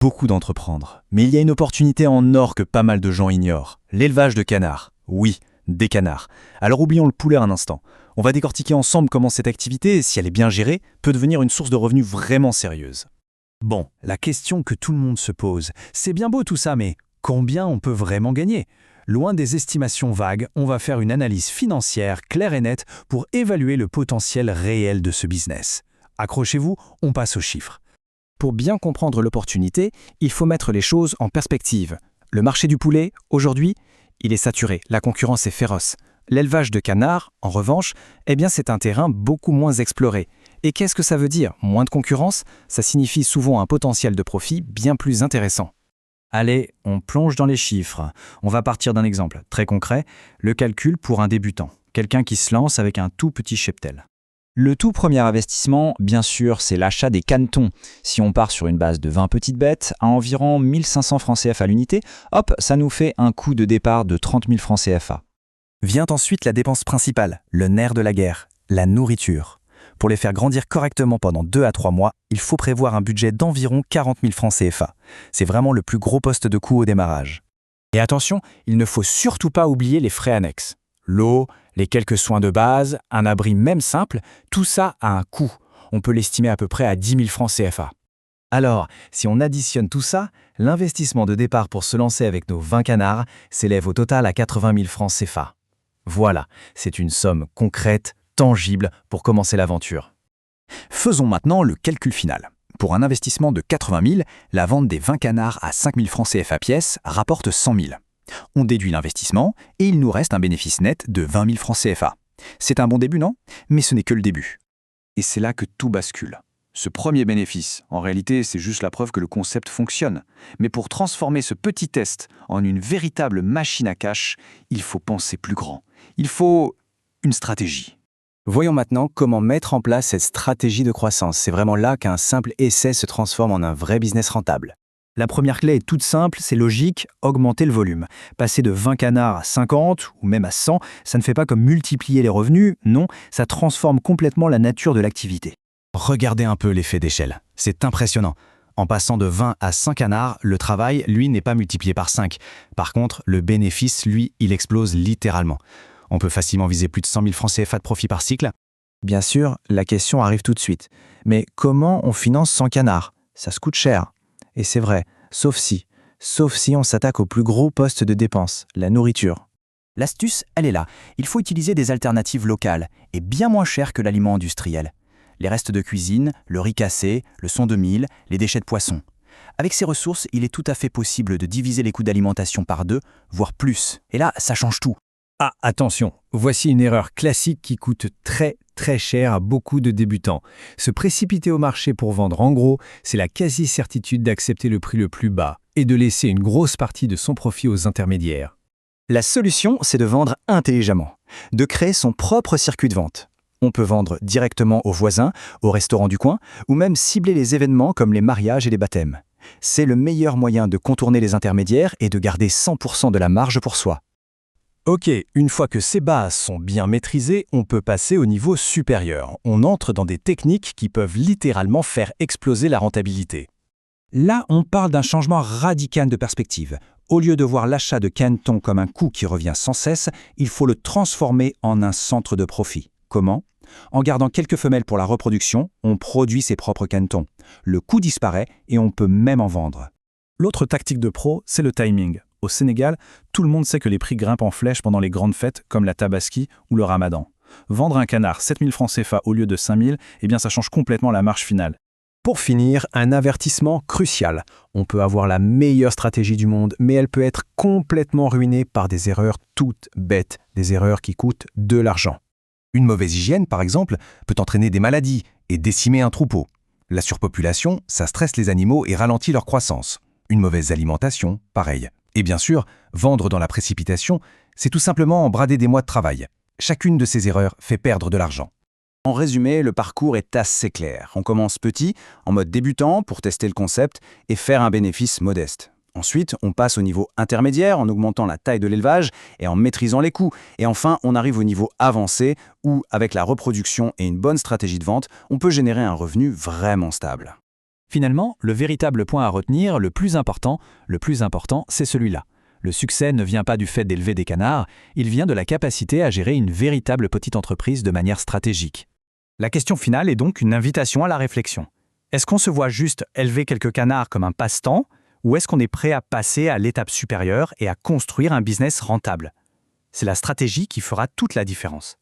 beaucoup d'entreprendre. Mais il y a une opportunité en or que pas mal de gens ignorent. L'élevage de canards. Oui, des canards. Alors oublions le poulet un instant. On va décortiquer ensemble comment cette activité, si elle est bien gérée, peut devenir une source de revenus vraiment sérieuse. Bon, la question que tout le monde se pose, c'est bien beau tout ça, mais combien on peut vraiment gagner? Loin des estimations vagues, on va faire une analyse financière claire et nette pour évaluer le potentiel réel de ce business. Accrochez-vous, on passe aux chiffres. Pour bien comprendre l'opportunité, il faut mettre les choses en perspective. Le marché du poulet, aujourd'hui, il est saturé, la concurrence est féroce. L'élevage de canards, en revanche, c'est un terrain beaucoup moins exploré. Et qu'est-ce que ça veut dire? Moins de concurrence, ça signifie souvent un potentiel de profit bien plus intéressant. Allez, on plonge dans les chiffres. On va partir d'un exemple très concret, le calcul pour un débutant, quelqu'un qui se lance avec un tout petit cheptel. Le tout premier investissement, bien sûr, c'est l'achat des canetons. Si on part sur une base de 20 petites bêtes, à environ 1500 francs CFA l'unité, hop, ça nous fait un coût de départ de 30 000 francs CFA. Vient ensuite la dépense principale, le nerf de la guerre, la nourriture. Pour les faire grandir correctement pendant 2 à 3 mois, il faut prévoir un budget d'environ 40 000 francs CFA. C'est vraiment le plus gros poste de coût au démarrage. Et attention, il ne faut surtout pas oublier les frais annexes. L'eau, les quelques soins de base, un abri même simple, tout ça a un coût. On peut l'estimer à peu près à 10 000 francs CFA. Alors, si on additionne tout ça, l'investissement de départ pour se lancer avec nos 20 canards s'élève au total à 80 000 francs CFA. Voilà, c'est une somme concrète, tangible pour commencer l'aventure. Faisons maintenant le calcul final. Pour un investissement de 80 000, la vente des 20 canards à 5 000 francs CFA pièce rapporte 100 000. On déduit l'investissement et il nous reste un bénéfice net de 20 000 francs CFA. C'est un bon début, non? Mais ce n'est que le début. Et c'est là que tout bascule. Ce premier bénéfice, en réalité, c'est juste la preuve que le concept fonctionne. Mais pour transformer ce petit test en une véritable machine à cash, il faut penser plus grand. Il faut une stratégie. Voyons maintenant comment mettre en place cette stratégie de croissance. C'est vraiment là qu'un simple essai se transforme en un vrai business rentable. La première clé est toute simple, c'est logique, augmenter le volume. Passer de 20 canards à 50 ou même à 100, ça ne fait pas comme multiplier les revenus, non, ça transforme complètement la nature de l'activité. Regardez un peu l'effet d'échelle, c'est impressionnant. En passant de 20 à 100 canards, le travail, lui, n'est pas multiplié par 5. Par contre, le bénéfice, lui, il explose littéralement. On peut facilement viser plus de 100 000 francs CFA de profit par cycle. Bien sûr, la question arrive tout de suite. Mais comment on finance 100 canards? Ça se coûte cher. Et c'est vrai, sauf si on s'attaque au plus gros poste de dépense, la nourriture. L'astuce, elle est là. Il faut utiliser des alternatives locales et bien moins chères que l'aliment industriel. Les restes de cuisine, le riz cassé, le son de mil, les déchets de poisson. Avec ces ressources, il est tout à fait possible de diviser les coûts d'alimentation par 2, voire plus. Et là, ça change tout. Ah, attention, voici une erreur classique qui coûte très cher à beaucoup de débutants. Se précipiter au marché pour vendre en gros, c'est la quasi-certitude d'accepter le prix le plus bas et de laisser une grosse partie de son profit aux intermédiaires. La solution, c'est de vendre intelligemment, de créer son propre circuit de vente. On peut vendre directement aux voisins, aux restaurants du coin, ou même cibler les événements comme les mariages et les baptêmes. C'est le meilleur moyen de contourner les intermédiaires et de garder 100% de la marge pour soi. Ok, une fois que ces bases sont bien maîtrisées, on peut passer au niveau supérieur. On entre dans des techniques qui peuvent littéralement faire exploser la rentabilité. Là, on parle d'un changement radical de perspective. Au lieu de voir l'achat de canetons comme un coût qui revient sans cesse, il faut le transformer en un centre de profit. Comment? En gardant quelques femelles pour la reproduction, on produit ses propres canetons. Le coût disparaît et on peut même en vendre. L'autre tactique de pro, c'est le timing. Au Sénégal, tout le monde sait que les prix grimpent en flèche pendant les grandes fêtes comme la Tabaski ou le Ramadan. Vendre un canard 7 000 francs CFA au lieu de 5 000, ça change complètement la marge finale. Pour finir, un avertissement crucial. On peut avoir la meilleure stratégie du monde, mais elle peut être complètement ruinée par des erreurs toutes bêtes, des erreurs qui coûtent de l'argent. Une mauvaise hygiène, par exemple, peut entraîner des maladies et décimer un troupeau. La surpopulation, ça stresse les animaux et ralentit leur croissance. Une mauvaise alimentation, pareil. Et bien sûr, vendre dans la précipitation, c'est tout simplement brader des mois de travail. Chacune de ces erreurs fait perdre de l'argent. En résumé, le parcours est assez clair. On commence petit, en mode débutant, pour tester le concept et faire un bénéfice modeste. Ensuite, on passe au niveau intermédiaire en augmentant la taille de l'élevage et en maîtrisant les coûts. Et enfin, on arrive au niveau avancé où, avec la reproduction et une bonne stratégie de vente, on peut générer un revenu vraiment stable. Finalement, le véritable point à retenir, le plus important, c'est celui-là. Le succès ne vient pas du fait d'élever des canards, il vient de la capacité à gérer une véritable petite entreprise de manière stratégique. La question finale est donc une invitation à la réflexion. Est-ce qu'on se voit juste élever quelques canards comme un passe-temps, ou est-ce qu'on est prêt à passer à l'étape supérieure et à construire un business rentable ? C'est la stratégie qui fera toute la différence.